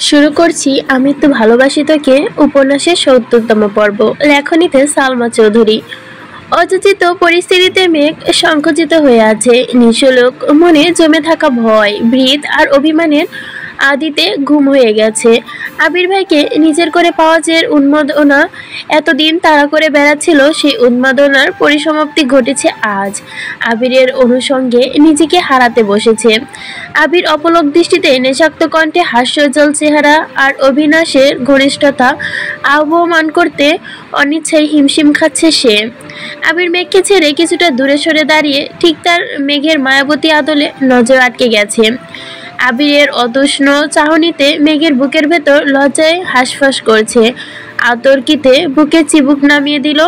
শুরু করছি আমি তো ভালোবাসি তোকে উপন্যাসের ৭০তম পর্ব। লেখনীতে সালমা চৌধুরী। অযাচিত পরিস্থিতিতে মেঘ সংকুচিত হয়ে আছে। নিঃশোলক মনে জমে থাকা ভয়, ভীত আর অভিমানের আদিতে ঘুম হয়ে গেছে। আবির ভাইকে নিজের করে পাওয়া যে উন্মাদনা এতদিন তাড়া করে বেড়াচ্ছিল, সেই উন্মাদনার পরিসমাপ্তি ঘটেছে আজ। আবিরের অনুষঙ্গে নিজেকে হারাতে বসেছে। আবির অপলক দৃষ্টিতে, নেশাক্ত কণ্ঠে, হাস্যজ্জ্বল চেহারা আর অবিনাশের ঘনিষ্ঠতা আহ্বান করতে অনিচ্ছায় হিমশিম খাচ্ছে সে। আবির মেঘকে ছেড়ে কিছুটা দূরে সরে দাঁড়িয়ে ঠিক তার মেঘের মায়াবতী আদলে নজর আটকে গেছে। আবিরের অতৃষ্ণ চাহনিতে মেঘের বুকের ভেতর লজ্জায় হাঁসফাঁস করছে। আতর্কিতে বুকে চিবুক নামিয়ে দিল।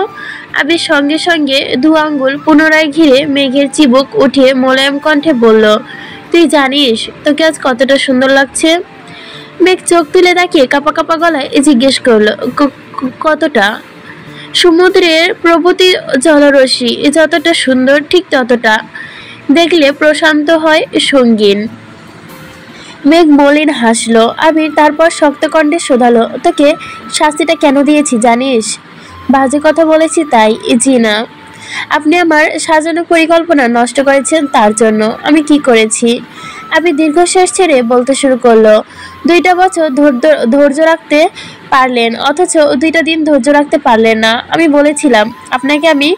আবির সঙ্গে সঙ্গে দু আঙ্গুল পুনরায় ঘিরে মেঘের চিবুক উঠিয়ে মোলায়েম কণ্ঠে বলল, তুই জানিস তোকে আজ কতটা সুন্দর লাগছে? মেঘ চোখ তুলে তাকিয়ে কাঁপা কাঁপা গলায় জিজ্ঞেস করলো, কতটা? সমুদ্রের প্রভৃতি জলরশ্মি যতটা সুন্দর ঠিক ততটা দেখলে প্রশান্ত হয় সঙ্গীন। মেঘ মলিন হাসলো। আবির তারপর শক্ত কণ্ঠে শোধালো, তোকে শাস্তিটা কেন দিয়েছি জানিস? বাজে কথা বলেছি তাই? জি না, আপনি আমার সাজানো পরিকল্পনা নষ্ট করেছেন তার জন্য। আমি কি করেছি? আবির দীর্ঘশ্বাস ছেড়ে বলতে শুরু করলো, 2টা বছর ধৈর্য রাখতে পারলেন, অথচ 2টা দিন ধৈর্য রাখতে পারলেন না। আমি বলেছিলাম আপনাকে আমি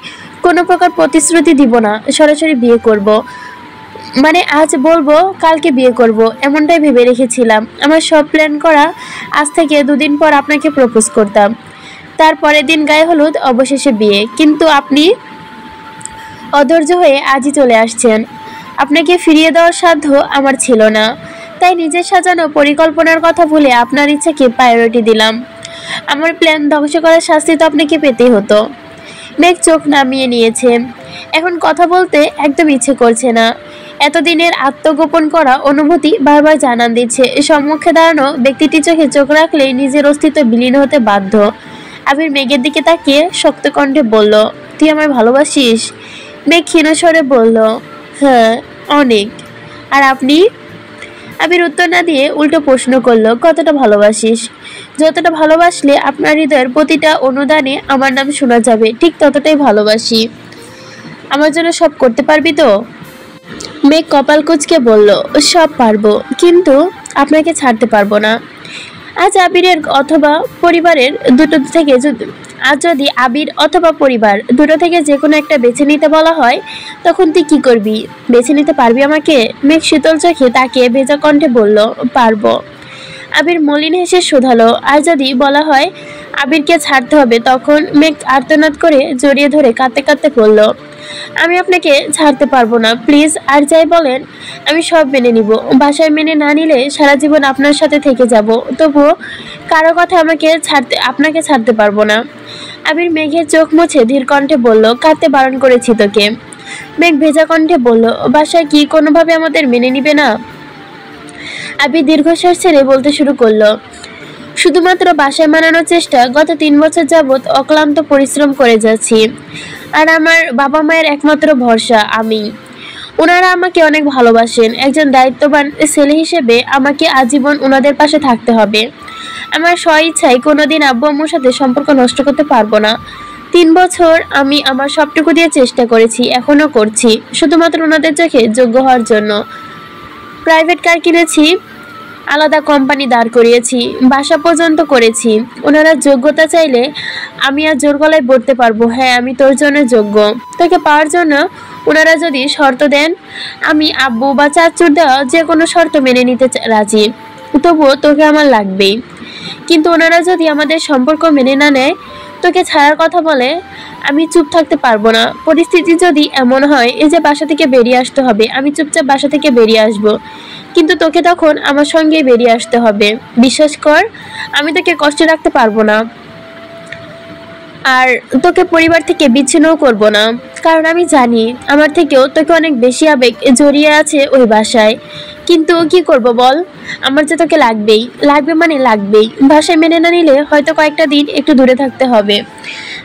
কোনো প্রকার প্রতিশ্রুতি দিব না, সরাসরি বিয়ে করব। মানে আজ বলবো কালকে বিয়ে করব, এমনটাই ভেবে রেখেছিলাম। আমার সব প্ল্যান করা। আজ থেকে 2 দিন পর আপনাকে প্রপোজ করতাম, তারপরের দিন গায়ে হলুদ, অবশেষে বিয়ে। কিন্তু আপনি অধৈর্য হয়ে আজই চলে আসছেন। আপনাকে ফিরিয়ে দেওয়ার সাধ্য আমার ছিল না, তাই নিজের সাজানো পরিকল্পনার কথা ভুলে আপনার ইচ্ছাকে প্রায়োরিটি দিলাম। আমার প্ল্যান ধ্বংস করার শাস্তি তো আপনাকে পেতেই হতো। মেঘ চোখ নামিয়ে নিয়েছে। এখন কথা বলতে একদম ইচ্ছে করছে না। এতদিনের আত্মগোপন করা অনুভূতি বারবার জানান দিচ্ছে। সম্মুখে দাঁড়ানো ব্যক্তিটি চোখে চোখ রাখলেই নিজের অস্তিত্ব বিলীন হতে বাধ্য। আবির মেঘের দিকে তাকিয়ে শক্ত কণ্ঠে বলল, তুই আমায় ভালোবাসিস? মেঘ ক্ষীণ স্বরে বলল, হ্যাঁ অনেক। আর আপনি? আবির উত্তর না দিয়ে উল্টো প্রশ্ন করলো, কতটা ভালোবাসিস? যতটা ভালোবাসলে আপনার হৃদয়ের প্রতিটা অনুদানে আমার নাম শোনা যাবে, ঠিক ততটাই ভালোবাসি। আমার জন্য সব করতে পারবি তো? মেঘ কপাল কুঁচকে বলল, সব পারবো, কিন্তু আপনাকে ছাড়তে পারবো না। আজ আবিরের অথবা পরিবারের দুটো থেকে আজ যদি আবির অথবা পরিবার দুটো থেকে যে কোনো একটা বেছে নিতে বলা হয়, তখন তুই কি করবি? বেছে নিতে পারবি আমাকে? মেঘ শীতল চোখে তাকিয়ে ভেজা কণ্ঠে বলল, পারবো। আবির মলিন হেসে শোধালো, আর যদি বলা হয় আবিরকে ছাড়তে হবে? তখন মেঘ আর্তনাদ করে জড়িয়ে ধরে কাঁদতে কাঁদতে বলল, আমি আপনাকে ছাড়তে পারবো না, প্লিজ। আর যাই বলেন আমি সব মেনে নিব। বাসায় মেনে না নিলে সারা জীবন আপনার সাথে থেকে যাব, তবুও কারো কথা আপনাকে ছাড়তে পারবো না। আবির মেঘের চোখ মুছে ধীর কণ্ঠে বলল, কাঁদতে বারণ করেছি তোকে। মেঘ ভেজা কণ্ঠে বলল, বাসায় কি কোনোভাবে আমাদের মেনে নিবে না? আবির দীর্ঘশ্বাস ছেড়ে বলতে শুরু করলো, শুধুমাত্র বাসায় মানানোর চেষ্টা। গত 3 বছর যাবৎ অক্লান্ত পরিশ্রম করে যাচ্ছি, আর আমার বাবা মায়ের একমাত্র ভরসা আমি। ওনারা আমাকে অনেক ভালোবাসেন। একজন দায়িত্ববান ছেলে হিসেবে আমাকে আজীবন ওনাদের পাশে থাকতে হবে। আমার স্বইচ্ছায় কোনোদিন আব্বু আম্মুর সাথে সম্পর্ক নষ্ট করতে পারবো না। 3 বছর আমি আমার সবটুকু দিয়ে চেষ্টা করেছি, এখনো করছি, শুধুমাত্র ওনাদের চোখে যোগ্য হওয়ার জন্য। প্রাইভেট কার কিনেছি, আলাদা কোম্পানি দাঁড় করিয়েছি, বাসা পর্যন্ত করেছি। ওনারা যোগ্যতা চাইলে আমি আর জোর গলায় বলতে পারবো, হ্যাঁ আমি তোর জন্য যোগ্য। তোকে পাওয়ার জন্য ওনারা যদি শর্ত দেন, আমি আব্বু বা চাচুর দেওয়া যে কোনো শর্ত মেনে নিতে রাজি, তবুও তোকে আমার লাগবেই। কিন্তু ওনারা যদি আমাদের সম্পর্ক মেনে না নেয়, তোকে ছাড়ার কথা বলে, আমি চুপ থাকতে পারবো না। পরিস্থিতি যদি এমন হয় এই যে বাসা থেকে বেরিয়ে আসতে হবে, আমি চুপচাপ বাসা থেকে বেরিয়ে আসবো, কিন্তু তোকে তখন আমার সঙ্গে বেরিয়ে আসতে হবে। বিশ্বাস কর, আমি তোকে কষ্টে রাখতে পারবো না। আর তোকে পরিবার থেকে বিচ্ছিন্নও করব না, কারণ আমি জানি আমার থেকেও তোকে অনেক বেশি আবেগ জড়িয়ে আছে ওই বাসায়। কিন্তু কি করব বল, আমার যে তোকে লাগবেই, লাগবে মানে লাগবেই। বাসায় মেনে না নিলে হয়তো কয়েকটা দিন একটু দূরে থাকতে হবে,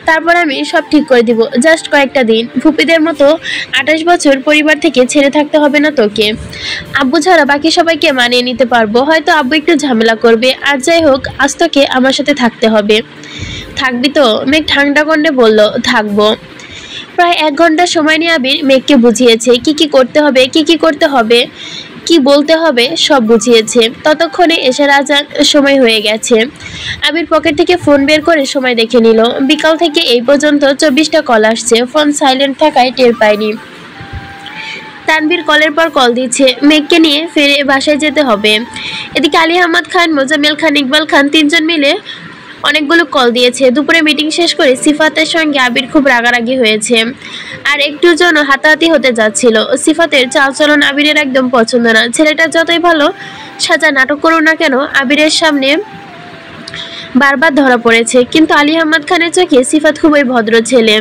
তারপর আমি সব ঠিক করে দিব। জাস্ট কয়েকটা দিন, ফুপিদের মতো 28 বছর পরিবার থেকে ছেড়ে থাকতে হবে না তোকে। আব্বু ছাড়া বাকি সবাইকে মানিয়ে নিতে পারবো, হয়তো আব্বু একটু ঝামেলা করবে, আর যাই হোক আজ তোকে আমার সাথে থাকতে হবে। থাকবি তো? মেঘ ঠান্ডা কণ্ঠে বলল, থাকবো। প্রায় 1 ঘন্টা সময় নিয়ে আবির মেঘকে বুঝিয়েছে কি কি করতে হবে, কি বলতে হবে সব বুঝিয়েছে। ততক্ষণে এশার আজান সময় হয়ে গেছে। আবির পকেট থেকে ফোন বের করে সময় দেখে নিল। বিকাল থেকে এই পর্যন্ত 24টা কল আসছে, ফোন সাইলেন্ট থাকায় টের পায়নি। তানভীর কলের পর কল দিচ্ছে, মেঘকে নিয়ে ফিরে বাসায় যেতে হবে। এদিকে আলী আহমদ খান, মোজাম্মেল খান, ইকবাল খান তিনজন মিলে অনেকগুলো কল দিয়েছে। দুপুরে মিটিং শেষ করে সিফাতের সঙ্গে আবির খুব রাগারাগি হয়েছে, আর একটুর জন্য হাতাহাতি হতে যাচ্ছিল। সিফাতের চালচলন আবিরের একদম পছন্দ না। ছেলেটা যতই ভালো সাজা নাটক করুক না কেন, আবিরের সামনে বারবার ধরা পড়েছে। কিন্তু আলী আহমদ খানের চোখে সিফাত খুবই ভদ্র ছেলে।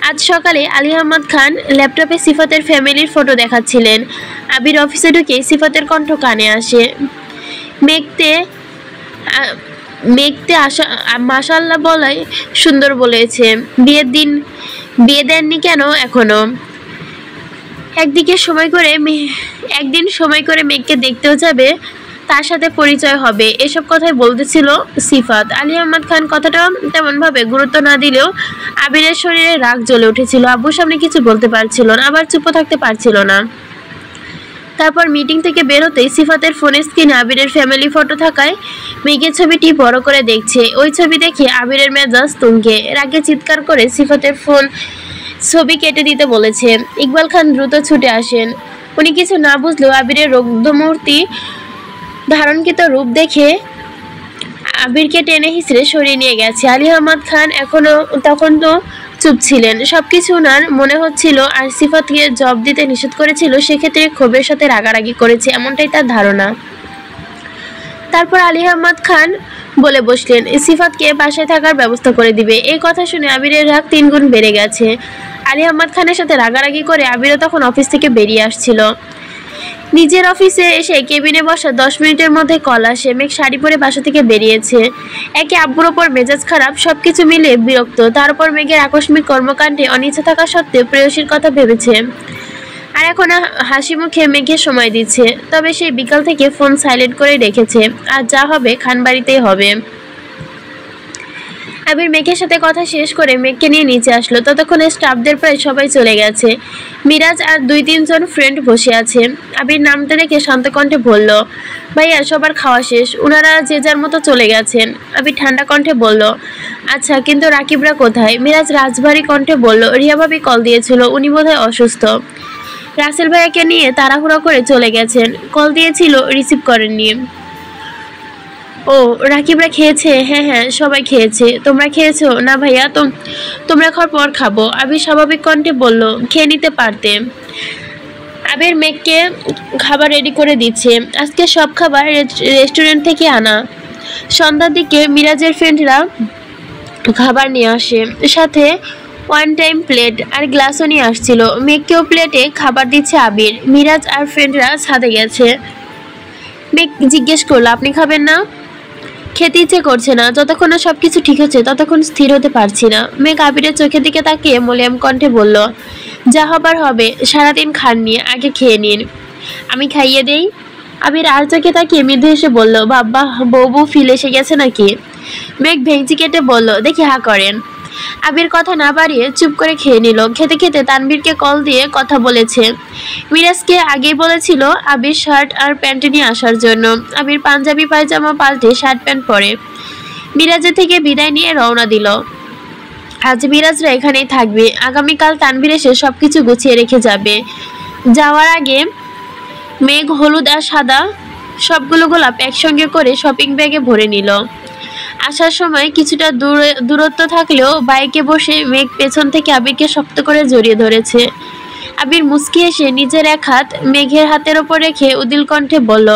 আজ সকালে আলী আহমদ খান ল্যাপটপে সিফাতের ফ্যামিলির ফটো দেখাচ্ছিলেন। আবির অফিসে ঢুকে সিফাতের কণ্ঠ কানে আসে, মেঘতে মেঘতে মাশাআল্লাহ বলাই সুন্দর বলেছে। বিয়ে দেননি কেন এখনো? একদিন সময় করে মেঘকে দেখতেও যাবে, তার সাথে পরিচয় হবে, এসব কথাই বলতেছিল সিফাত। আলী আহমদ খান কথাটা তেমন ভাবে গুরুত্ব না দিলেও আবিরের শরীরে রাগ জ্বলে উঠেছিল। আব্বুর সামনে কিছু বলতে পারছিল না, আবার চুপ থাকতে পারছিল না। তারপর মিটিং থেকে বের হতেই সিফাতের ফোনের স্ক্রিনে আবিরের ফ্যামিলি ফটো থাকায় মেঘের ছবিটি বড় করে দেখছে। ওই ছবি দেখে আবিরের মেজাজ তুঙ্গে, রাগে চিৎকার করে সিফাতের ফোন ছবি কেটে দিতে বলেছে। ইকবাল খান দ্রুত ছুটে আসেন। উনি কিছু না বুঝলেও আবিরের রৌদ্রমূর্তি ধারণকৃত রূপ দেখে আবিরকে টেনে হিঁচড়ে সরিয়ে নিয়ে গেছে। আলী আহমদ খান তখন তো চুপ ছিলেন। সবকিছু ওনার মনে হচ্ছিল, আর সিফাতকে জব দিতে নিষেধ করেছিল, সেক্ষেত্রে ক্ষোভের সাথে রাগারাগি করেছে, এমনটাই তার ধারণা। তারপর আলী আহমদ খান বলে বসলেন সিফাতকে বাসায় থাকার ব্যবস্থা করে দিবে। এই কথা শুনে আবিরের রাগ 3 গুণ বেড়ে গেছে। আলী আহমদ খানের সাথে রাগারাগি করে আবিরও তখন অফিস থেকে বেরিয়ে আসছিল। নিজের অফিসে এসে কেবিনে বসা 10 মিনিটের মধ্যে কল আসে, মেঘ শাড়ি পরে বাসা থেকে বেরিয়েছে। একে আব্বুর ওপর মেজাজ খারাপ, সবকিছু মিলে বিরক্ত, তার উপর মেঘের আকস্মিক কর্মকাণ্ডে অনিচ্ছা থাকা সত্ত্বেও প্রেয়সীর কথা ভেবেছে, আর এখন হাসি মুখে মেঘে সময় দিচ্ছে। তবে সেই বিকাল থেকে ফোন সাইলেন্ট করে রেখেছে, আর যা হবে খানবাড়িতেই হবে। আবির মেঘের সাথে কথা শেষ করে মেঘকে নিয়ে নিচে আসলো। ততক্ষণে স্টাফদের প্রায় সবাই চলে গেছে। মিরাজ আর 2-3 জন ফ্রেন্ড বসে আছে। আবির নামতে দেখে শান্ত কণ্ঠে বলল, ভাইয়া সবার খাওয়া শেষ, ওনারা যে যার মতো চলে গেছেন। আবির ঠান্ডা কণ্ঠে বলল, আচ্ছা কিন্তু রাকিবরা কোথায়? মিরাজ রাজভারী কণ্ঠে বলল, রিয়া ভাবি কল দিয়েছিল, উনি বোধহয় অসুস্থ। রাসেল ভাইয়াকে নিয়ে তাড়াহুড়ো করে চলে গেছেন, কল দিয়েছিল রিসিভ করেননি। ও রাকিবরা খেয়েছে? হ্যাঁ সবাই খেয়েছে। তোমরা খেয়েছো? না ভাইয়া, তোমরা খাওয়ার পর খাবো। আবির স্বাভাবিক কণ্ঠে বলল, খেয়ে নিতে পারতে। আবির মেঘকে খাবার রেডি করে দিচ্ছে। আজকে সব খাবার রেস্টুরেন্ট থেকে আনা। সন্ধ্যার দিকে মিরাজের ফ্রেন্ডরা খাবার নিয়ে আসে, সাথে 1 টাইম প্লেট আর গ্লাসও নিয়ে আসছিল। মেঘকেও প্লেটে খাবার দিচ্ছে আবির। মিরাজ আর ফ্রেন্ডরা ছাদে গেছে। মেঘ জিজ্ঞেস করলো, আপনি খাবেন না? খেতে ইচ্ছে করছে না, যতক্ষণ না সবকিছু ঠিক হচ্ছে ততক্ষণ স্থির হতে পারছি না। মেঘ আবিরের চোখের দিকে তাকিয়ে মোলায়েম কণ্ঠে বলল, যা হবার হবে, সারাদিন খাননি, আগে খেয়ে নিন, আমি খাইয়ে দেই। আবির আর চোখে তাকিয়ে মৃদু এসে বলল, বাবা বউ ফিল এসে গেছে নাকি? মেঘ ভেঙচি কেটে বলল, দেখি হা করেন। আবির কথা না বাড়িয়ে চুপ করে খেয়ে নিল। খেতে খেতে তানভীরকে কল দিয়ে কথা বলেছে। মিরাজকে আগেই বলেছিল আবির শার্ট আর প্যান্ট নিয়ে আসার জন্য। আবির পাঞ্জাবি পায়জামা পাল্টে শার্ট প্যান্ট পরে মিরাজের থেকে বিদায় নিয়ে রওনা দিল। আজ মিরাজরা এখানেই থাকবে, আগামীকাল তানভীর এসে সবকিছু গুছিয়ে রেখে যাবে। যাওয়ার আগে মেঘ হলুদ আর সাদা সবগুলো গোলাপ একসঙ্গে করে শপিং ব্যাগে ভরে নিল। আসার সময় কিছুটা দূরত্ব থাকলেও বাইকে বসে মেঘ পেছন থেকে আবিরকে শক্ত করে জড়িয়ে ধরেছে। আবির মুচকি এসে নিজের এক হাত মেঘের হাতের ওপর রেখে উদিল কণ্ঠে বলল,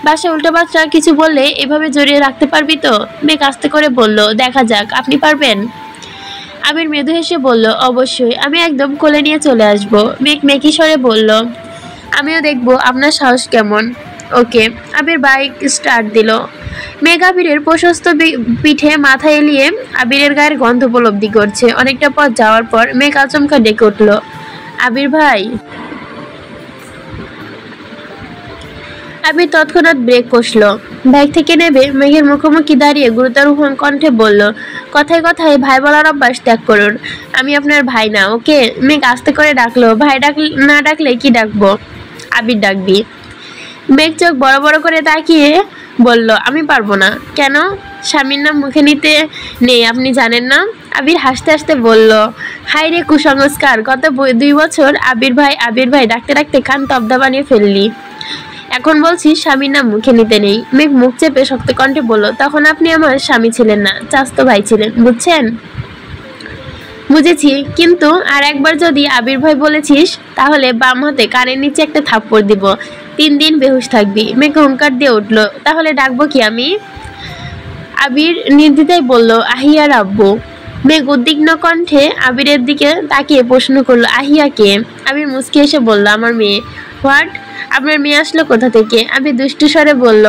বাসায় উল্টোপাল্টা কিছু বললে এভাবে জড়িয়ে রাখতে পারবি তো? মেঘ আস্তে করে বলল, দেখা যাক, আপনি পারবেন? আবির মৃদু হেসে বলল, অবশ্যই, আমি একদম কোলে নিয়ে চলে আসবো। মেঘ মেকি স্বরে বলল, আমিও দেখবো আপনার সাহস কেমন। ওকে। আবির বাইক স্টার্ট দিল। মেঘ আবিরের প্রশস্ত পিঠে মাথা এলিয়ে আবিরের গায়ের গন্ধ উপলব্ধি করছে। অনেকটা পথ যাওয়ার পর মেঘ আচমকা ডেকে উঠল, আবির ভাই। আবির তৎক্ষণাৎ ব্রেক কষল। বাইক থেকে নেবে মেঘের মুখোমুখি দাঁড়িয়ে গুরুতর কণ্ঠে বলল, কথায় কথায় ভাই বলার অভ্যাস ত্যাগ করুন। আমি আপনার ভাই না, ওকে? মেঘ আস্তে করে ডাকলো, ভাই না ডাকলে কি ডাকবো? আবির ডাকবি। মেঘ চোখ বড় বড় করে তাকিয়ে বলল, আমি পারবো না। কেন? স্বামীর নাম মুখে নিতে নেই, আপনি জানেন না? আবির হাসতে হাসতে বলল, হাই রে কুসংস্কার, গত 2 বছর আবির ভাই ডাকতে ডাকতে কান তবদা বানিয়ে ফেললি, এখন বলছিস স্বামীর নাম মুখে নিতে নেই। মেঘ মুখ চেপে শক্ত কণ্ঠে বলল, তখন আপনি আমার স্বামী ছিলেন না, চাচাতো ভাই ছিলেন, বুঝছেন? বুঝেছি, কিন্তু আর একবার যদি আবির ভাই বলেছিস তাহলে বাম হাতে কানের নিচে একটা থাপ্পড় দিব, 3 দিন বেহুশ থাকবি। মেঘ হুঙ্কার দিয়ে উঠল, তাহলে ডাকবো কি আমি? আবির নির্দ্বিধায় বলল, আহিয়া আব্বু। মেঘ উদ্বিগ্ন কণ্ঠে আবিরের দিকে তাকিয়ে প্রশ্ন করলো, আহিয়া কে? আবির মুচকি এসে বলল, আমার মেয়ে। হোয়াট? আপনার মেয়ে আসলো কোথা থেকে? আবির দুষ্টু স্বরে বলল,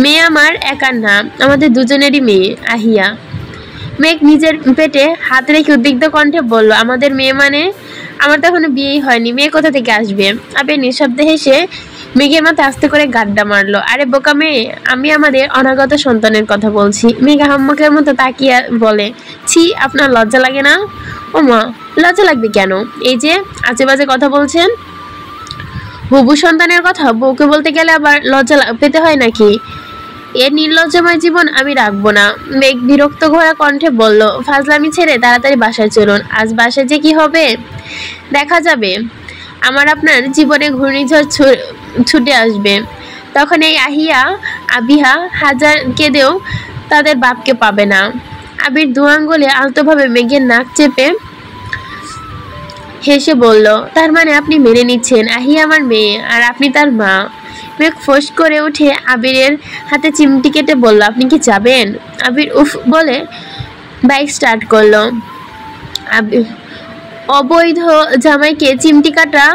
মেয়ে আমার একার না, আমাদের দুজনেরই মেয়ে আহিয়া। মেঘ নিজের পেটে হাত রেখে উদ্বিগ্ন কণ্ঠে বলল, আমাদের মেয়ে মানে? আমার তো এখনো বিয়েই হয়নি, মেয়ে কোথা থেকে আসবে? আবির নিঃশব্দে হেসে মেঘের মাথায় আস্তে করে গাড্ডা মারলো, আরে বোকা মেয়ে, আমি আমাদের অনাগত সন্তানের কথা বলছি। মেঘ হাম্মকের মতো তাকিয়ে বলে, ছি, আপনার লজ্জা লাগে না? ও মা, লজ্জা লাগবে কেন? এই যে আজে বাজে কথা বলছেন। হবু সন্তানের কথা বউকে বলতে গেলে আবার লজ্জা পেতে হয় নাকি? এর নির্লজ্জময় জীবন আমি রাখবো না। মেঘ বিরক্ত ঘোরা কণ্ঠে বলল, ফাজলামি ছেড়ে তাড়াতাড়ি বাসায় চলুন। আজ বাসায় যে কি হবে দেখা যাবে। আমার আপনার জীবনে ঘূর্ণিঝড় ছুটে আসবে, তখন এই আহিয়া আবিহা হাজার কেঁদেও তাদের বাপকে পাবে না। আবির 2 আঙ্গুলে আলতোভাবে মেঘের নাক চেপে হেসে বলল, তার মানে আপনি মেনে নিচ্ছেন আহিয়া আমার মেয়ে আর আপনি তার মা? মেঘ ফোঁস করে উঠে আবিরের হাতে চিমটি কেটে বলল, আপনি কি যাবেন? আবির উফ বলে বাইক স্টার্ট করলো। অবৈধ জামাইকে চিমটি কাটা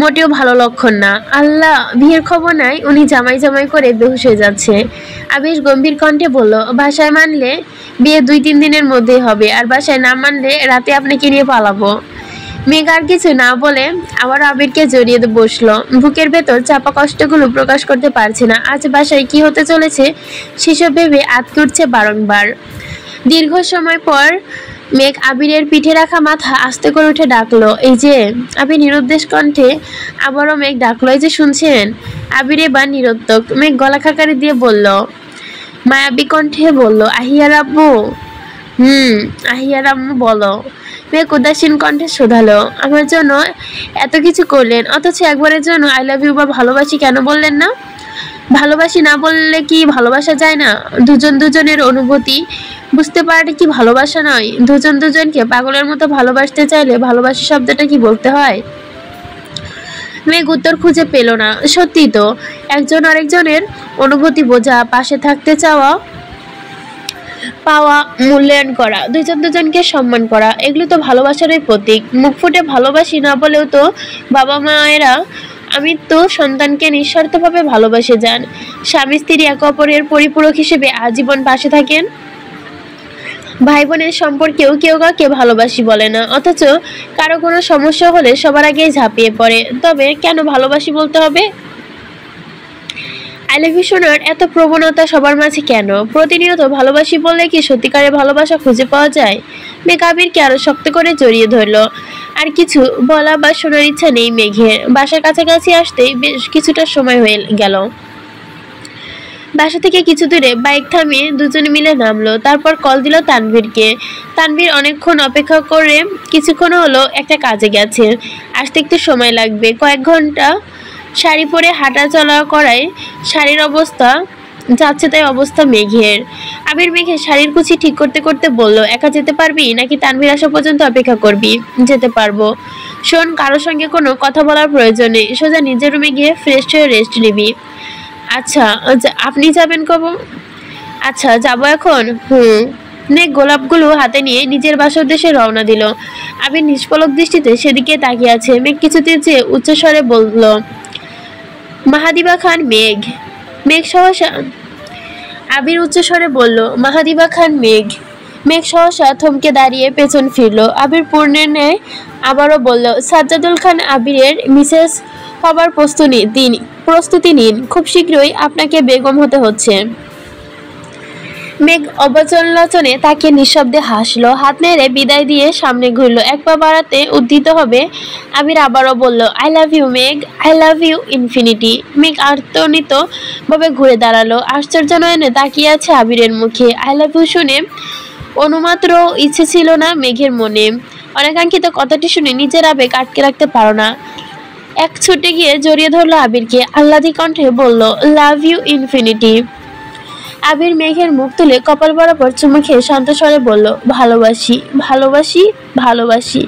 মোটেও ভালো লক্ষণ না। আল্লাহ, বিয়ের খবর নাই, উনি জামাই জামাই করে বেহুশ হয়ে যাচ্ছে। আবির গম্ভীর কণ্ঠে বলল, বাসায় মানলে বিয়ে 2-3 দিনের মধ্যেই হবে, আর বাসায় না মানলে রাতে আপনাকে নিয়ে পালাবো। মেঘ আর কিছু না বলে আবার আবিরকে জড়িয়ে বসলো। বুকের ভেতর চাপা কষ্টগুলো প্রকাশ করতে পারছে না। আজ বাসায় কি হতে চলেছে সেসব ভেবে আটকে উঠছে বারংবার। দীর্ঘ সময় পর মেঘ আবিরের পিঠে রাখা মাথা আস্তে করে উঠে ডাকলো, এই যে। আবির নিরুদ্দেশ কণ্ঠে আবারও মেঘ ডাকলো, এই যে শুনছেন? আবির এবার নিরুত্তর। মেঘ গলা খাকারি দিয়ে বলল, মায়াবী কণ্ঠে বলল, আহিয়ার আব্বু। আহিয়ার আম্মু বলো। মেঘ উদাসীন কণ্ঠে শোধালো, আমার জন্য এত কিছু করলেন, অথচ একবারের জন্য আই লাভ ইউ বা ভালোবাসি কেন বললেন না? ভালোবাসি না বললে কি ভালোবাসা যায় না? দুজনের অনুভূতি বুঝতে পারাটা কি ভালোবাসা নয়? দুজনকে পাগলের মতো ভালোবাসতে চাইলে ভালোবাসা শব্দটা কি বলতে হয়? মেঘ উত্তর খুঁজে পেল না। সত্যি তো, একজন আরেকজনের অনুভূতি বোঝা, পাশে থাকতে চাওয়া, পাওয়া, মূল্যায়ন করা, দুজনকে সম্মান করা, এগুলো তো ভালোবাসারই প্রতীক। মুখ ফুটে ভালোবাসি না বলেও তো বাবা মায়েরা আমি তো সন্তানকে নিঃস্বার্থভাবে ভালোবাসে যান। স্বামী স্ত্রী একে অপরের পরিপূরক হিসেবে আজীবন পাশে থাকেন। ভাই বোনের সম্পর্কেও কেউ কাউকে ভালোবাসি বলে না, অথচ কারো কোনো সমস্যা হলে সবার আগেই ঝাঁপিয়ে পড়ে। তবে কেন ভালোবাসি বলতে হবে? আই লাভ ইউ শোনার এত প্রবণতা সবার মাঝে কেন? প্রতিনিয়ত ভালোবাসি বললে কি সত্যিকারের ভালোবাসা খুঁজে পাওয়া যায়? মেঘ আবিরকে আরো শক্ত করে জড়িয়ে ধরলো। আর কিছু বলা বা শোনার ইচ্ছা নেই মেঘের। বাসার কাছাকাছি আসতেই বেশ কিছুটা সময় হয়ে গেল। বাসা থেকে কিছু দূরে বাইক থামিয়ে দুজনে মিলে নামলো। তারপর কল দিল তানভীরকে। তানভীর অনেকক্ষণ অপেক্ষা করে কিছুক্ষণ হলো একটা কাজে গেছে, আসতে একটু সময় লাগবে। কয়েক ঘন্টা শাড়ি পরে হাঁটা চলা করায় শাড়ির অবস্থা যাচ্ছে তাই অবস্থা মেঘের। আবির মেঘের শাড়ির কুচি ঠিক করতে করতে বলল, একা যেতে পারবি নাকি তানভীর আসা পর্যন্ত অপেক্ষা করবি? যেতে পারবো। শোন, কারোর সঙ্গে কোনো কথা বলার প্রয়োজন নেই, সোজা নিজের রুমে গিয়ে ফ্রেশ হয়ে রেস্ট নিবি। আচ্ছা, আপনি যাবেন কবে? আচ্ছা, যাবো এখন। মেঘ গোলাপগুলো হাতে নিয়ে নিজের বাসার উদ্দেশ্যে রওনা দিল। আবির নিষ্পলক দৃষ্টিতে সেদিকে তাকিয়ে আছে। মেঘ কিছুতে চেয়ে উচ্চস্বরে বলল, মাহাদিবা খান মেঘ। মেঘ সহসা আবির উচ্চস্বরে বলল, মাহাদিবা খান মেঘ। মেঘ সহসা থমকে দাঁড়িয়ে পেছন ফিরল। আবির পূর্ণের ন্যায় আবারও বলল, সাজ্জাদুল খান আবিরের মিসেস হবার প্রস্তুতি নিন, খুব শীঘ্রই আপনাকে বেগম হতে হচ্ছে। মেঘ অবচলচনে তাকে নিঃশব্দে হাসলো, হাত নেড়ে বিদায় দিয়ে সামনে ঘুরলো। এক পা বাড়াতে উদ্যত হবে আবির আবারও বলল, আই লাভ ইউ মেঘ, আই লাভ ইউ ইনফিনিটি। মেঘ আর্তনিত ভাবে ঘুরে দাঁড়ালো, আশ্চর্য নয়নে তাকিয়ে আছে আবিরের মুখে। আই লাভ ইউ শুনে অনুমাত্র ইচ্ছে ছিল না মেঘের মনে। অনেকাঙ্ক্ষিত কথাটি শুনে নিজের আবেগ আটকে রাখতে পারো না, এক ছুটে গিয়ে জড়িয়ে ধরলো আবিরকে। আহ্লাদি কণ্ঠে বলল, লাভ ইউ ইনফিনিটি। আবির মেঘের মুখ তুলে কপাল বরাবর চুমু খেয়ে শান্ত স্বরে বলল, ভালোবাসি ভালোবাসি ভালোবাসি,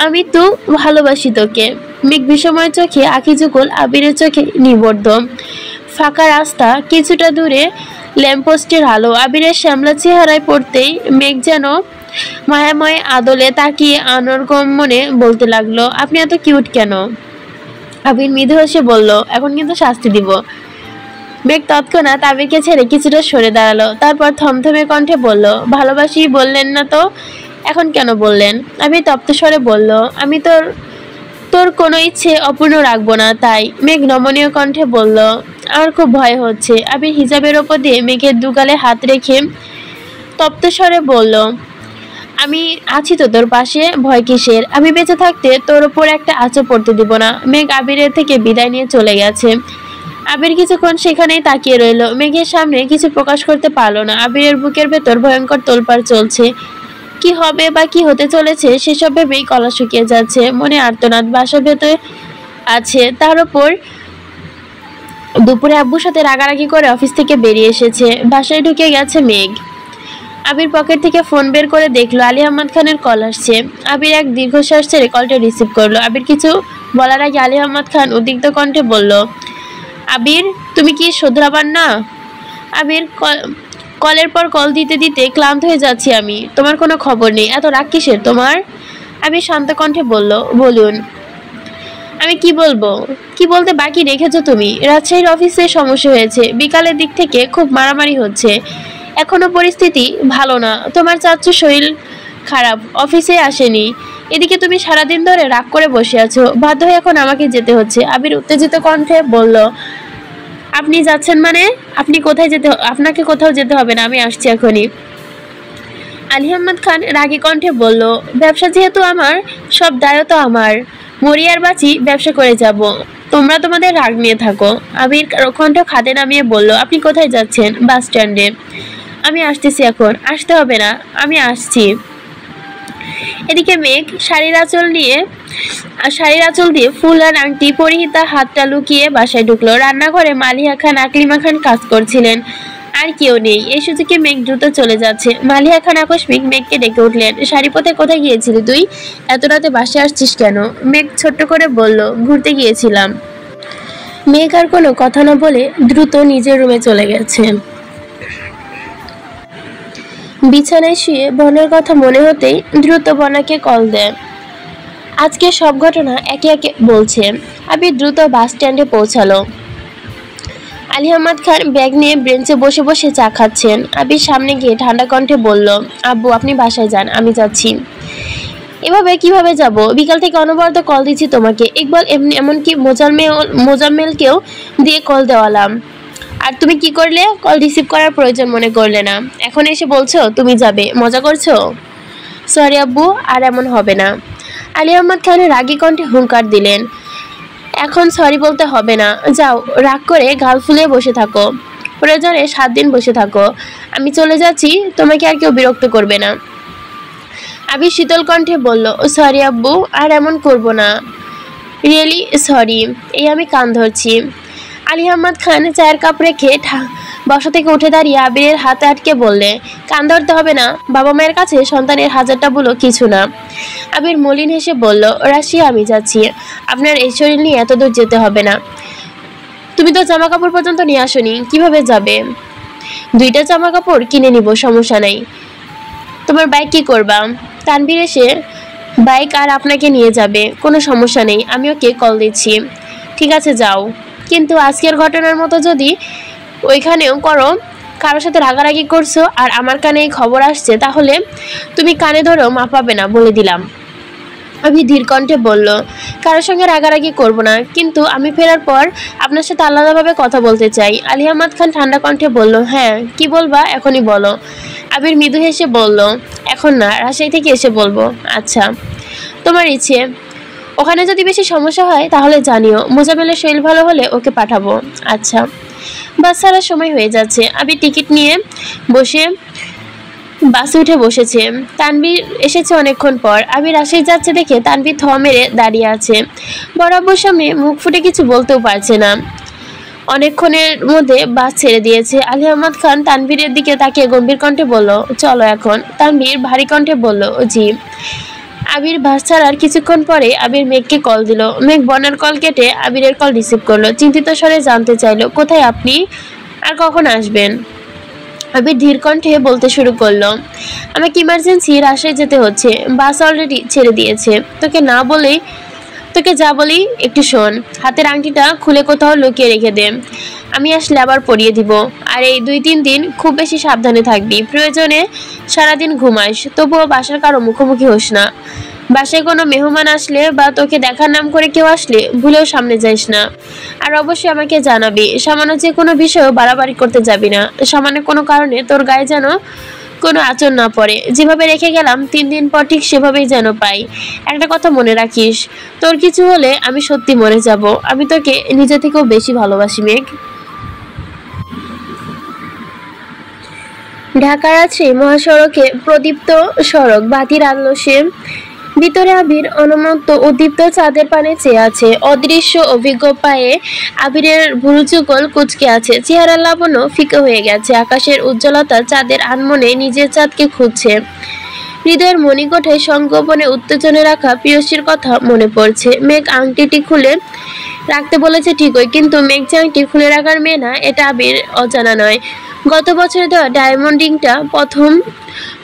আমি তো ভালোবাসি তোকে। মেঘ বিষময় চোখে আঁখি যুগল, আবিরের চোখে নিবদ্ধ। ফাঁকা রাস্তা, কিছুটা দূরে ল্যাম্পপোস্টের আলো আবিরের শ্যামলা চেহারায় পড়তেই মেঘ যেন মায়াময় আদলে তাকিয়ে অনর্গম মনে বলতে লাগলো, আপনি এত কিউট কেন? আবির মৃদু হেসে বলল, এখন কিন্তু শাস্তি দিব। মেঘ তৎক্ষণাৎ আবিরকে ছেড়ে কিছুটা সরে দাঁড়ালো, তারপর থমথমে কণ্ঠে বলল, ভালোবাসি বললেন না তো, এখন কেন বললেন? আবির তপ্ত স্বরে বলল, আমি তোর কোনো ইচ্ছে অপূর্ণ রাখবো না তাই। মেঘ নমনীয় কণ্ঠে বলল, আমার খুব ভয় হচ্ছে। আবির হিজাবের ওপর দিয়ে মেঘের দুগালে হাত রেখে তপ্ত স্বরে বলল, আমি আছি তো তোর পাশে, ভয় কিসের? আমি বেঁচে থাকতে তোর ওপর একটা আঁচও পড়তে দিব না। মেঘ আবিরের থেকে বিদায় নিয়ে চলে গেছে। আবির কিছুক্ষণ সেখানেই তাকিয়ে রইল। মেঘের সামনে কিছু প্রকাশ করতে পারলো না। আবিরের বুকের ভেতর ভয়ঙ্কর তোলপাড় চলছে। কি হবে বা কি হতে চলেছে সেসব ভেবেই গলা শুকিয়ে যাচ্ছে, মনে আর্তনাদ বাসার ভেতর আছে। তার উপর দুপুরে আব্বুর সাথে রাগারাগি করে অফিস থেকে বেরিয়ে এসেছে, বাসায় ঢুকে গেছে মেঘ। আবির পকেট থেকে ফোন বের করে দেখলো আলী আহমদ খানের কল আসছে। আবির এক দীর্ঘশ্বাস ছেড়ে কলটা রিসিভ করলো। আবির কিছু বলার আগে আলী আহমদ খান উদ্বিগ্ন কণ্ঠে বলল, আবির তুমি কি শোধরাবার না? আবির কলের পর কল দিতে দিতে ক্লান্ত হয়ে যাচ্ছি আমি, তোমার কোনো খবর নেই, এত রাগ কিসের তোমার? আবির শান্ত কণ্ঠে বলল, বলুন। আমি কি বলবো? কি বলতে বাকি রেখেছো তুমি? রাজশাহীর অফিসে সমস্যা হয়েছে, বিকালের দিক থেকে খুব মারামারি হচ্ছে, এখনো পরিস্থিতি ভালো না। তোমার চাচ্চু শরীর খারাপ, অফিসে আসেনি, এদিকে তুমি সারাদিন ধরে রাগ করে বসে আছো, বাধ্য হয়ে এখন আমাকে যেতে হচ্ছে। আবির উত্তেজিত কণ্ঠে বলল, আপনি যাচ্ছেন মানে? আপনি কোথায় যেতে? আপনাকে কোথাও যেতে হবে না, আমি আসছি এখনই। আলী আহমদ খান রাগী কণ্ঠে বলল, ব্যবসা যেহেতু আমার, সব দায়ও তো আমার, মরিয়ার বাঁচি ব্যবসা করে যাব, তোমরা তোমাদের রাগ নিয়ে থাকো। আবির কণ্ঠ খাদে নামিয়ে বলল, আপনি কোথায় যাচ্ছেন? বাস স্ট্যান্ডে। আমি আসতেছি এখন। আসতে হবে না, আমি আসছি। এদিকে মেঘ শাড়ির আঁচল দিয়ে ফুল আর আংটি পরিহিতা হাতটা লুকিয়ে বাসায় ঢুকলো। রান্নাঘরে মালিহা খান আকলিমা খান কাজ করছিলেন, আর কেউ নেই। এই সুযোগে মেঘ দ্রুত চলে যাচ্ছে। মালিহা খান আকস্মিক মেঘকে ডেকে উঠলেন, শাড়ি পথে কোথায় গিয়েছিলি তুই? এত রাতে বাসায় আসছিস কেন? মেঘ ছোট্ট করে বলল, ঘুরতে গিয়েছিলাম। মেঘ আর কোনো কথা না বলে দ্রুত নিজের রুমে চলে গেছে। বিছানায় শুয়ে বনের কথা মনে হতেই দ্রুত বনাকে কল দেন। আজকে সব ঘটনা একে একে বলছে। আবির দ্রুত বাস স্ট্যান্ডে পৌঁছালো। আলী আহমদ খান ব্যাগ নিয়ে বেঞ্চে বসে বসে চা খাচ্ছেন। আবির সামনে গিয়ে ঠান্ডা কণ্ঠে বলল, আব্বু আপনি বাসায় যান, আমি যাচ্ছি। এভাবে কিভাবে যাব? বিকাল থেকে অনবরত কল দিচ্ছি তোমাকে, ইকবাল এমনকি মোজাম্মেলকেও দিয়ে কল দেওয়ালাম, আর তুমি কি করলে? কল রিসিভ করার প্রয়োজন মনে করলে না, এখন এসে বলছো তুমি যাবে? মজা করছো? সরি আব্বু, আর এমন হবে না। আলী আহমদ খান রাগী কণ্ঠে হুঙ্কার দিলেন, এখন সরি বলতে হবে না, যাও রাগ করে গাল ফুলিয়ে বসে থাকো, প্রয়োজনে 7 দিন বসে থাকো, আমি চলে যাচ্ছি, তোমাকে আর কেউ বিরক্ত করবে না। আবির শীতল কণ্ঠে বলল, সরি আব্বু, আর এমন করব না, রিয়েলি সরি, এই আমি কান ধরছি। আলী আহমদ খান চায়ের কাপ রেখে বসা থেকে উঠে দাঁড়িয়ে আবিরের হাতে আটকে বললে, কান ধরতে হবে না, বাবা মায়ের কাছে সন্তানের হাজারটা বলো কিছু না। আবির মলিন হেসে বলল, রাশিয়া আমি যাচ্ছি, আপনার এই শরীর নিয়ে এত দূর যেতে হবে না, তুমি তো জামা কাপড় পর্যন্ত নিয়ে আসোনি, কিভাবে যাবে? 2টা জামা কাপড় কিনে নিব, সমস্যা নাই। তোমার বাইক কি করবা? তানভীর এসে বাইক আর আপনাকে নিয়ে যাবে, কোনো সমস্যা নেই, আমি ওকে কল দিচ্ছি। ঠিক আছে যাও, কিন্তু আজকের ঘটনার মতো যদি ওইখানেও করো, কারোর সাথে রাগারাগি করছো আর আমার কানে এই খবর আসছে, তাহলে তুমি কানে ধরেও মা পাবে না, বলে দিলাম। আমি ধীর কণ্ঠে বলল, কারোর সঙ্গে রাগারাগি করব না, কিন্তু আমি ফেরার পর আপনার সাথে আলাদাভাবে কথা বলতে চাই। আলী আহমদ খান ঠান্ডা কণ্ঠে বলল, হ্যাঁ কি বলবা, এখনই বলো। আবির মৃদু হেসে বলল, এখন না, রাজশাহী থেকে এসে বলবো। আচ্ছা, তোমার ইচ্ছে। ওখানে যদি বেশি সমস্যা হয় তাহলে জানিও। মোজামেলের শরীর ভালো হলে ওকে পাঠাবো। আচ্ছা। বাস ছাড়ার সময় হয়ে যাচ্ছে। আবির টিকিট নিয়ে বসে বাসে উঠে বসেছে। তানভীর এসেছে অনেকক্ষণ পর। আবির রাজশাহী যাচ্ছে দেখে তানভীর থ মেরে দাঁড়িয়ে আছে। বরাবর সামনে মুখ ফুটে কিছু বলতেও পারছে না। অনেকক্ষণের মধ্যে বাস ছেড়ে দিয়েছে। আলী আহমদ খান তানভীরের দিকে তাকিয়ে গম্ভীর কণ্ঠে বলল, চলো এখন। তানভীর ভারী কণ্ঠে বলল, জি। আবির বাস ছাড়ার কিছুক্ষণ পরে আবির মেঘকে কল দিল। মেঘ বন্যার কল কেটে আবিরের কল রিসিভ করলো। চিন্তিত স্বরে জানতে চাইলো, কোথায় আপনি আর কখন আসবেন? আবির ধীর কণ্ঠে বলতে শুরু করলো, আমাকে ইমার্জেন্সি রাজশাহী যেতে হচ্ছে, বাস অলরেডি ছেড়ে দিয়েছে। তোকে যা বলি একটু শোন। হাতের আংটিটা খুলে কোথাও লুকিয়ে রেখে দে, আমি আসলে আবার পরিয়ে দিব। আর এই 2-3 দিন খুব বেশি সাবধানে থাকবি। প্রয়োজনে সারাদিন ঘুমাস, তবুও বাসার কারো মুখোমুখি হোস না। বাসায় কোনো মেহমান আসলে বা তোকে দেখার নাম করে কেউ আসলে ভুলেও সামনে যাইস না। আর অবশ্যই আমাকে জানাবি। সামান্য যে কোনো বিষয়েও বাড়াবাড়ি করতে যাবি না। সামান্য কোনো কারণে তোর গায়ে যেন কোনো আঁচড় না পড়ে। যেভাবে রেখে গেলাম 3 দিন পর ঠিক সেভাবেই যেন পাই। একটা কথা মনে রাখিস, তোর কিছু হলে আমি সত্যি মরে যাব। আমি তোকে নিজে থেকেও বেশি ভালোবাসি মেঘ। ঢাকা রাজশাহী মহাসড়কে প্রদীপ্ত সড়ক বাতির আলোসে ভিতরে আবির অনমত্ত উদ্দীপ্ত চাঁদের পানে চেয়ে আছে। অদৃশ্য অভিজ্ঞ পায়ে আবিরের ভুরুচুকল কুচকে আছে। চেহারা লাবণ্য ফিকে হয়ে গেছে। আকাশের উজ্জ্বলতা চাঁদের আনমনে নিজের চাঁদকে খুঁজছে। হৃদয়ের মণিকোঠায় সংগোপনে উত্তেজনে রাখা প্রিয়সীর কথা মনে পড়ছে। মেঘ আংটিটি খুলে রাখতে বলেছে ঠিকই, কিন্তু মেঘ যে আংটি খুলে রাখার মেয়ে না, এটা আবির অজানা নয়। গত বছরে দেওয়া ডায়মন্ড রিংটা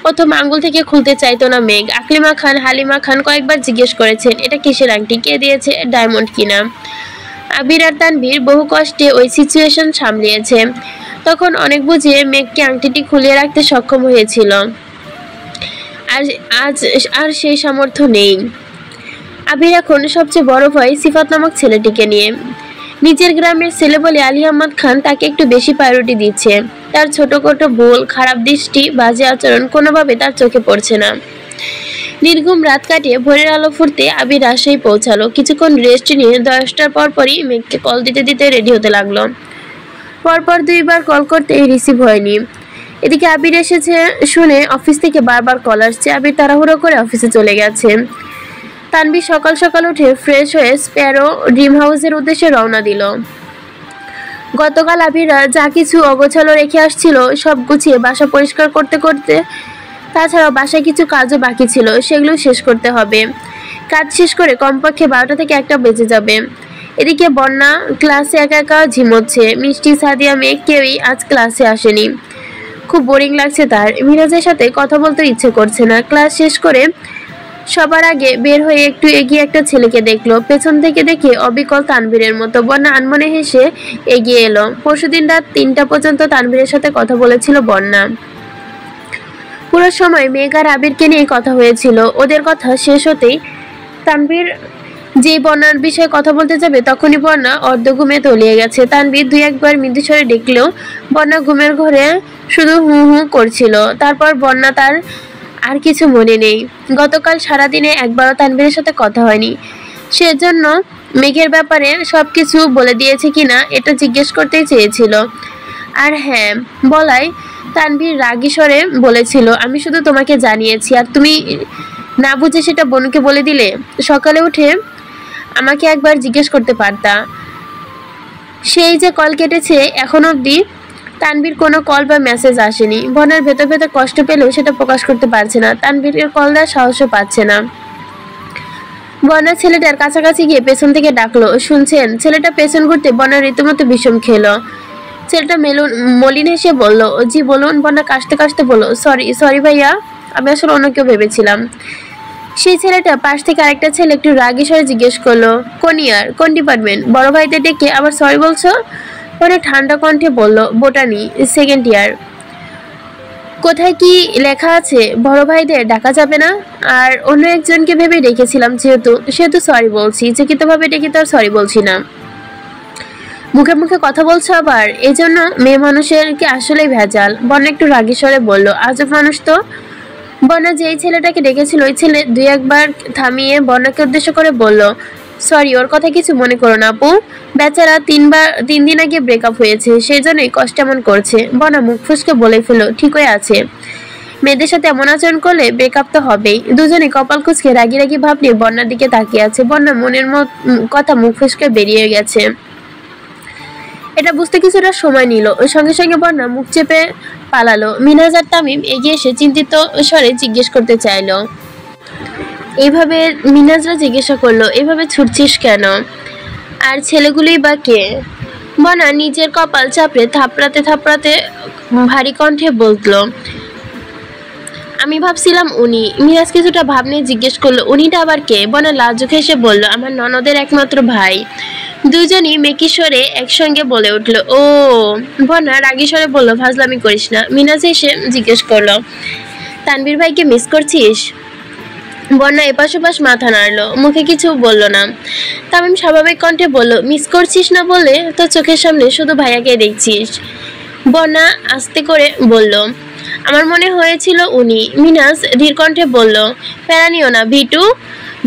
প্রথম আঙ্গুল থেকে খুলতে চাইতো না মেঘ। আকলিমা খান, হালিমা খান কয়েকবার জিজ্ঞেস করেছেন, এটা কিসের আংটি, কে দিয়েছে, ডায়মন্ড কিনা। আবির আর তানভীর বহু কষ্টে ওই সিচুয়েশন সামলিয়েছে। তখন অনেক বুঝিয়ে মেঘকে আংটিটি খুলিয়ে রাখতে সক্ষম হয়েছিল। আজ আর সেই সামর্থ্য নেই। আবির এখন সবচেয়ে বড় ভয় সিফাত নামক ছেলেটিকে নিয়ে। নিজের গ্রামের ছেলে বলে আলী আহমদ খান তাকে একটু বেশি প্রায়োরিটি দিচ্ছে। তার ছোটখাটো ভুল, খারাপ দৃষ্টি, বাজে আচরণ কোনোভাবে তার চোখে পড়ছে না। নির্ঘুম রাত কাটিয়ে ভোরের আলো ফুটতে আবির রাজশাহী পৌঁছালো। কিছুক্ষণ রেস্ট নিয়ে 10টার পরপরই মেঘকে কল দিতে দিতে রেডি হতে লাগলো। পরপর 2বার কল করতে রিসিভ হয়নি। এদিকে আবির এসেছে শুনে অফিস থেকে বারবার কল আসছে। আবির তাড়াহুড়ো করে অফিসে চলে গেছে। তানভীর সকাল সকাল উঠে ফ্রেশ হয়ে স্প্যারো ড্রিম হাউসের উদ্দেশ্যে রওনা দিল। গতকাল আবির যা কিছু অগোছালো রেখে আসছিল সব গুছিয়ে বাসা পরিষ্কার করতে করতে, তাছাড়াও বাসায় কিছু কাজও বাকি ছিল, সেগুলো শেষ করতে হবে। কাজ শেষ করে কমপক্ষে 12টা থেকে 1টা বেজে যাবে। এদিকে বন্যা ক্লাসে একা একা ঝিমোচ্ছে। মিষ্টি, সাদিয়া, মেঘ কেউই আজ ক্লাসে আসেনি। খুব বোরিং লাগছে তার। মিরাজের সাথে কথা বলতে ইচ্ছে করছে না। ক্লাস শেষ করে সবার আগে বের হয়ে একটু এগিয়ে একটা ছেলেকে দেখলো। পেছন থেকে দেখে অবিকল তানভীরের মতো। বন্যা আনমনে হেসে এগিয়ে এলো। পরশুদিন রাত 3টা পর্যন্ত তানভীরের সাথে কথা বলেছিল বন্যা। পুরো সময় মেঘ আর আবিরকে নিয়ে কথা হয়েছিল। ওদের কথা শেষ হতেই তানভীর যেই বন্যার বিষয়ে কথা বলতে যাবে, তখনই বন্যা অর্ধ ঘুমে তলিয়ে গেছে। তানভীর 2-1বার মৃদুস্বরে ডেকলেও বন্যা ঘুমের ঘরে শুধু হু হু করছিল। তারপর বন্যা তার আর কিছু মনে নেই। গতকাল সারাদিনে একবারও তানভীরের সাথে কথা হয়নি। সেজন্য মেঘের ব্যাপারে সবকিছু বলে দিয়েছে কিনা এটা জিজ্ঞেস করতেই চেয়েছিল। আর হ্যাঁ, বলাই তানভীর রাগী স্বরে বলেছিল, আমি শুধু তোমাকে জানিয়েছি আর তুমি না বুঝে সেটা বোনকে বলে দিলে। সকালে উঠে আমাকে একবার জিজ্ঞেস করতে পারতা। সেই যে কল কেটেছে এখন অবধি তানভীর কোনো কল বা মেসেজ আসেনি। বনের ভেতর ভেতর কষ্ট পেলেও সেটা প্রকাশ করতে পারছে না। তানভীরের কল দেওয়ার সাহসও পাচ্ছে না। বন্যা ছেলেটার কাছাকাছি গিয়ে পেছন থেকে ডাকলো, শুনছেন? ছেলেটা পেছন ঘুরতে বন্যা রীতিমতো বিষম খেলো। ছেলেটা মলিন হেসে বলল, জি বলুন। বন্যা কাশতে কাশতে বলল, সরি ভাইয়া, আমি আসলে অন্য কেউ ভেবেছিলাম। সেই ছেলেটা পাশ থেকে আরেকটা ছেলে একটু রাগী স্বরে জিজ্ঞেস করলো, কোন ইয়ার, কোন ডিপার্টমেন্ট? বড় ভাইদের ডেকে আবার সরি বলছো? পরে ঠান্ডা কণ্ঠে বলল, বোটানি, সেকেন্ড ইয়ার। কোথায় কি লেখা আছে বড় ভাইদের ডাকা যাবে না? আর অন্য একজনকে ভেবে ডেকেছিলাম, যেহেতু সেহেতু সরি বলছি, ইচ্ছাকৃতভাবে ডেকে তো আর সরি বলছি না। মুখে মুখে কথা বলছো আবার, এই জন্য মেয়ে মানুষের কি আসলেই ভেজাল? বন্যা একটু রাগী স্বরে বলল, আজব মানুষ তো। বন্যা যেই ছেলেটাকে ডেকেছিল ওই ছেলে দুই একবার থামিয়ে বন্যাকে উদ্দেশ্য করে বলল, সরি, ওর কথা কিছু মনে করো না আপু, বেচারা 3 দিন আগে ব্রেকআপ হয়েছে, সেই জন্যই কষ্ট এমন করছে। বন্যা মুখ ফুসকে বলে ফেলো, ঠিকই আছে, মেয়েদের সাথে এমন আচরণ করলে ব্রেকআপ তো হবেই। দুজনে কপাল কুঁচকে রাগি রাগি ভাব নিয়ে বন্যার দিকে তাকিয়ে আছে। বন্যা মনের কথা মুখ ফুসকে বেরিয়ে গেছে। এটা বুঝতে কিছুটা সময় নিল। সঙ্গে সঙ্গে বন্যা মুখ চেপে পালালো। মিনহাজ আর তামিম এগিয়ে এসে চিন্তিত স্বরে জিজ্ঞেস করতে চাইলো, এইভাবে মিনহাজরা জিজ্ঞাসা করলো, এভাবে ছুটছিস কেন? আর ছেলেগুলোই বা কে? বন্যা নিজের কপাল চাপড়ে থাপড়াতে থাপড়াতে ভারী কণ্ঠে বলল, আমি ভাবছিলাম উনি। মিনহাজ কিছুটা ভাব নিয়ে জিজ্ঞেস করলো, উনিটা আবার কে? বন্যা লাজুক হেসে বলল, আমার ননদের একমাত্র ভাই। দুজনই মেকি স্বরে একসঙ্গে বলে উঠল, ও। বন্যা রাগী স্বরে বলল, ফাজলামি করিস না। মিনহাজ এসে জিজ্ঞেস করলো, তানভীর ভাইকে মিস করছিস? বন্যা এপাশ ওপাশ মাথা নাড়লো, মুখে কিছু বলল না। তামিম স্বাভাবিক কণ্ঠে বলল, মিস করছিস না বলে তো চোখের সামনে শুধু ভাইয়াকে দেখছিস। বন্যা আস্তে করে বলল, আমার মনে হয়েছিল উনি। মিনহাজ ধীর কণ্ঠে বলল, প্যারা নিও না ভিটু,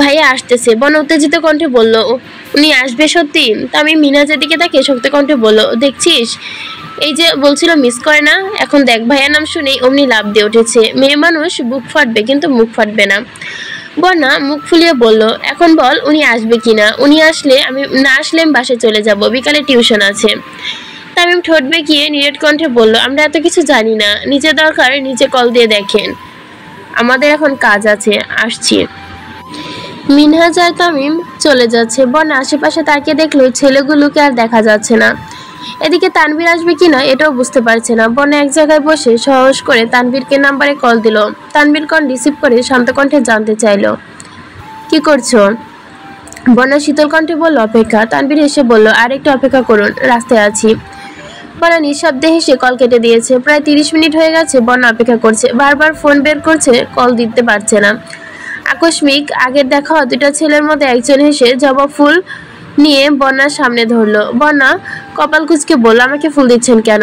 ভাইয়া আসতেছে। বন্যা উত্তেজিত কণ্ঠে বলল, উনি আসবে সত্যি? তামিম মিনহাজের দিকে তাকে শক্ত কণ্ঠে বলল, দেখছিস, এই যে বলছিল মিস করে না, এখন দেখ ভাইয়ার নাম শুনেই অমনি লাভ দিয়ে উঠেছে। মেয়ে মানুষ বুক ফাটবে কিন্তু মুখ ফাটবে না। বন্যা মুখ ফুলিয়ে বলল, এখন বল উনি আসবে কিনা? উনি আসলে আমি না আসলে আমি বাসায় চলে যাব, বিকালে টিউশন আছে। তামিম ঠোঁট বেঁকিয়ে নিরেট কণ্ঠে বলল, আমরা এত কিছু জানি না, নিজে দরকার নিজে কল দিয়ে দেখেন, আমাদের এখন কাজ আছে, আসছি। মিনহাজ আর তামিম চলে যাচ্ছে। বন্যা আশেপাশে তাকিয়ে দেখলো ছেলেগুলোকে আর দেখা যাচ্ছে না। এদিকে তানভীর আসবে কিনা এটাও বুঝতে পারছে না। বন্যা এক জায়গায় বসে সাহস করে তানভীরকে নাম্বারে কল দিল। তানভীর কল রিসিভ করে শান্ত কণ্ঠে জানতে চাইলো, কি করছো? বন্যা শীতল কণ্ঠে বলল, অপেক্ষা। তানভীর হেসে বলল, আর একটু অপেক্ষা করুন, রাস্তায় আছি। বন্যা নিঃশব্দে হেসে কল কেটে দিয়েছে। প্রায় 30 মিনিট হয়ে গেছে বন্যা অপেক্ষা করছে, বারবার ফোন বের করছে, কল দিতে পারছে না। আকস্মিক আগের দেখা দুটা ছেলের মধ্যে একজন হেসে জবা ফুল নিয়ে বন্যার সামনে ধরলো। বন্যা কপাল কুঁচকে বলল, আমাকে ফুল দিচ্ছেন কেন?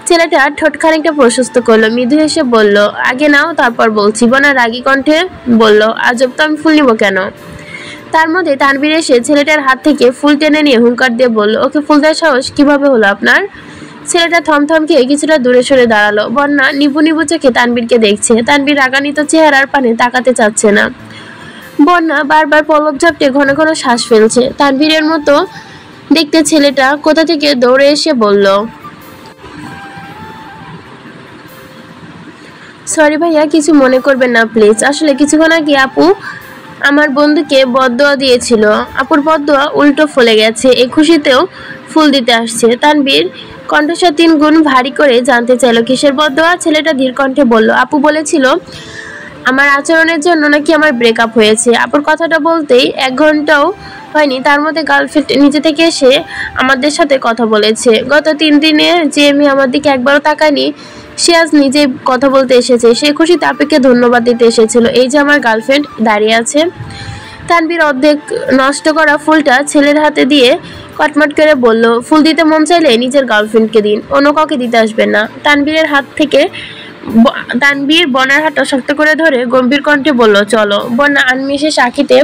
ছেলেটা ঠোঁট খানিকটা প্রশস্ত করলো, মৃদু হেসে বলল, আগে নাও তারপর বলছি। বন্যা রাগী কণ্ঠে বলল, আজব তো, আমি ফুল নিব কেন? তার মধ্যে তানভীর এসে ছেলেটার হাত থেকে ফুল টেনে নিয়ে হুঙ্কার দিয়ে বলল, ওকে ফুল দেওয়ার সাহস কিভাবে হলো আপনার? ছেলেটা থমথম খেয়ে কিছুটা দূরে সরে দাঁড়ালো। বন্যা নিবু নিবু চোখে তানভীরকে দেখছে। তানভীর রাগান্বিত চেহারার পানে তাকাতে চাচ্ছে না। বন্যা বারবার পলক ঝাপটে ঘন ঘন শ্বাস ফেলছে। তানভীরের মতো দেখতে ছেলেটা কোথা থেকে দৌড়ে এসে বলল, সরি ভাইয়া, কিছু মনে করবেন না প্লিজ, আসলে কিছুক্ষণ আগে আপু আমার বন্ধুকে বদদোয়া দিয়েছিল, আপুর বদদোয়া উল্টো ফলে গেছে, এই খুশিতেও ফুল দিতে আসছে। তানভীর কণ্ঠস্বর 3 গুণ ভারী করে জানতে চাইল, কিসের বদদোয়া? ছেলেটা ধীর কণ্ঠে বলল, আপু বলেছিল আমার আচরণের জন্য নাকি আমার ব্রেকআপ হয়েছে। আপুর কথাটা বলতেই 1 ঘন্টাও হয়নি তার মধ্যে গার্লফ্রেন্ড নিজে থেকে এসে আমাদের সাথে কথা বলেছে। গত 3 দিনে যে মেয়ে আমার দিকে একবারও তাকায়নি সে আজ নিজে কথা বলতে এসেছে। সে খুশিতে আপুকে ধন্যবাদ দিতে এসেছিল। এই যে আমার গার্লফ্রেন্ড দাঁড়িয়ে আছে। তানভীর অর্ধেক নষ্ট করা ফুলটা ছেলের হাতে দিয়ে কটমট করে বলল, ফুল দিতে মন চাইলে নিজের গার্লফ্রেন্ডকে দিন, অন্য কাউকে দিতে আসবেন না। তানভীর বন্যার হাতটা শক্ত করে ধরে গম্ভীর কণ্ঠে বলল, চলো। বন্যা আনমিশে সাকিতে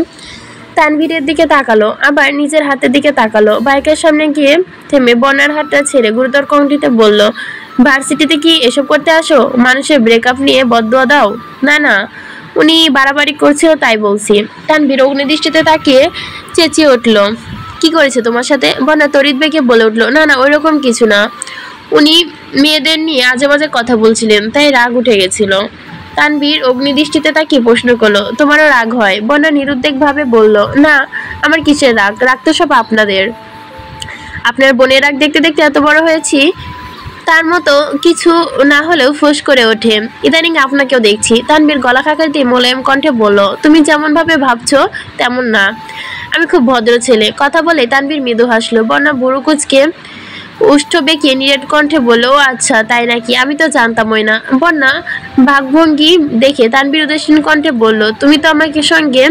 তানভীরের দিকে তাকালো, আবার নিজের হাতের দিকে তাকালো। বাইকের সামনে গিয়ে থেমে বন্যার হাতটা ছেড়ে গুরুতর কণ্ঠে বলল, ভার্সিটিতে কি এসব করতে আসো? মানুষের ব্রেকআপ নিয়ে বদদোয়া দাও? না না, উনি বাড়াবাড়ি করছেও তাই বলছি। তানভীর অগ্নিদৃষ্টিতে তাকিয়ে চেঁচিয়ে উঠল, কি করেছে তোমার সাথে? বন্যা তড়িৎ বেগে বলে উঠল, না না, ওই রকম কিছু না, উনি মেয়েদের নিয়ে আজে বাজে কথা বলছিলেন তাই রাগ উঠে গেছিল। তানভীর অগ্নিদৃষ্টিতে তাকিয়ে প্রশ্ন করলো, তোমারও রাগ হয়? বন্যা নিরুদ্বেগ ভাবে বলল, না, আমার কিসের রাগ? রাগ তো সব আপনাদের, আপনার বোনের রাগ দেখতে দেখতে এত বড় হয়েছি। তার মতো কিছু না হলেও ফোঁস করে ওঠে। ইদানিং আপনাকেও দেখছি। তানভীর গলা খাকার দিয়ে মোলায়েম কণ্ঠে বলল, তুমি যেমন ভাবে ভাবছো তেমন না, আমি খুব ভদ্র ছেলে। কথা বলে তানভীর মৃদু হাসলো। বন্যা বুড়ো কুচকে উষ্ঠ বেঁকিয়ে নিরেট কণ্ঠে বলল, ও আচ্ছা তাই নাকি, আমি তো জানতামই না। বন্যা ভাগভঙ্গি দেখে তানভীর উদাসীন কণ্ঠে বলল, তুমি তো আমাকে সঙ্গে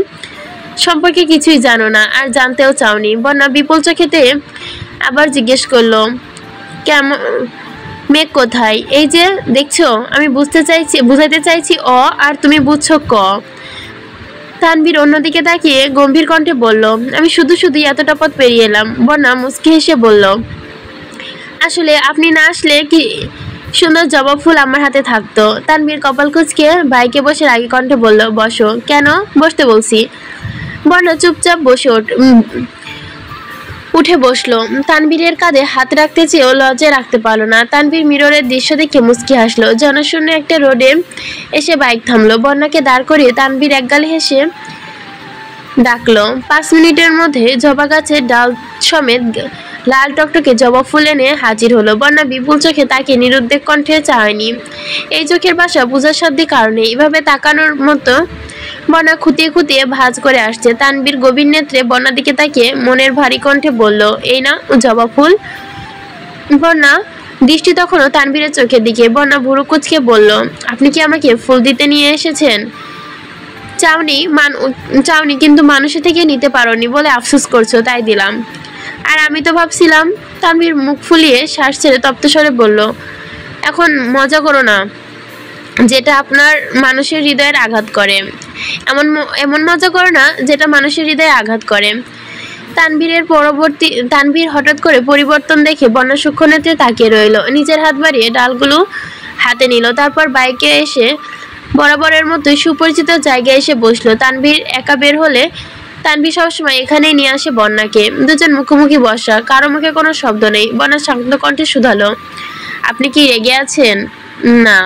সম্পর্কে কিছুই জানো না, আর জানতেও চাওনি। বন্যা বিপুল চোখেতে আবার জিজ্ঞেস করলো, কেমন মেঘ কোথায়? এই যে দেখছো, আমি বুঝাইতে চাইছি অ, আর তুমি বুঝছো ক। তানভীর অন্যদিকে তাকিয়ে গম্ভীর কণ্ঠে বলল, আমি শুধুই এতটা পথ পেরিয়ে এলাম। বন্যা মুচকি হেসে বলল, আসলে আপনি না আসলে কি সুন্দর জবা ফুল আমার হাতে থাকতো। তানভীর কপাল কুঁচকে বাইকে বসে রাগী কণ্ঠে বলল, বসো। কেন? বসতে বলছি। বন্যা চুপচাপ উঠে বসলো। তানভীরের কাঁধে হাত রাখতে চেয়েও লজ্জায় রাখতে পারলো না। তানভীর মিররের দৃশ্য দেখে মুচকি হাসলো। জনশূন্য একটা রোডে এসে বাইক থামলো। বন্যাকে দাঁড় করিয়ে তানভীর একগালে হেসে ডাকলো। 5 মিনিটের মধ্যে জবা গাছের ডাল সমেত লাল টকটকে জবা ফুল এনে হাজির হলো। বন্যা বিপুল চোখে তাকে নিরুদ্বেগ কণ্ঠে চায়নি। এই চোখের ভাষা পূজার সাধ্যে কারণে এভাবে তাকানোর মতো বন্যা খুঁটিয়ে খুঁটিয়ে ভাঁজ করে আসছে। তানভীর গভীর নেত্রে বন্যার দিকে তাকিয়ে মনের ভারী কণ্ঠে বলল, এই না জবা ফুল। বন্যা দৃষ্টি তখনও তানভীরের চোখের দিকে। বন্যা ভুরু কুঁচকে বলল, আপনি কি আমাকে ফুল দিতে নিয়ে এসেছেন? চাওনি কিন্তু মানুষের থেকে নিতে পারোনি বলে আফসোস করছো, তাই দিলাম। আর আমি তো ভাবছিলাম। তানভীর মুখ ফুলিয়ে শ্বাস ছেড়ে তপ্ত স্বরে বলল, এখন মজা করো না, যেটা আপনার মানুষের হৃদয়ের আঘাত করে। এমন মজা করো না যেটা মানুষের হৃদয়ে আঘাত করে। তানভীর হঠাৎ করে পরিবর্তন দেখে বন্যা সূক্ষ্ম নেত্রে তাকিয়ে রইল। নিজের হাত বাড়িয়ে ডালগুলো হাতে নিল। তারপর বাইকে এসে বরাবরের মতোই সুপরিচিত জায়গায় এসে বসলো। তানভীর একা বের হলে তানভীর সবসময় এখানেই নিয়ে আসে বন্যাকে। দুজন মুখোমুখি বসা, কারো মুখে কোনো শব্দ নেই। বন্যা শান্ত কণ্ঠে শুধালো, আপনি কি রেগে আছেন? না।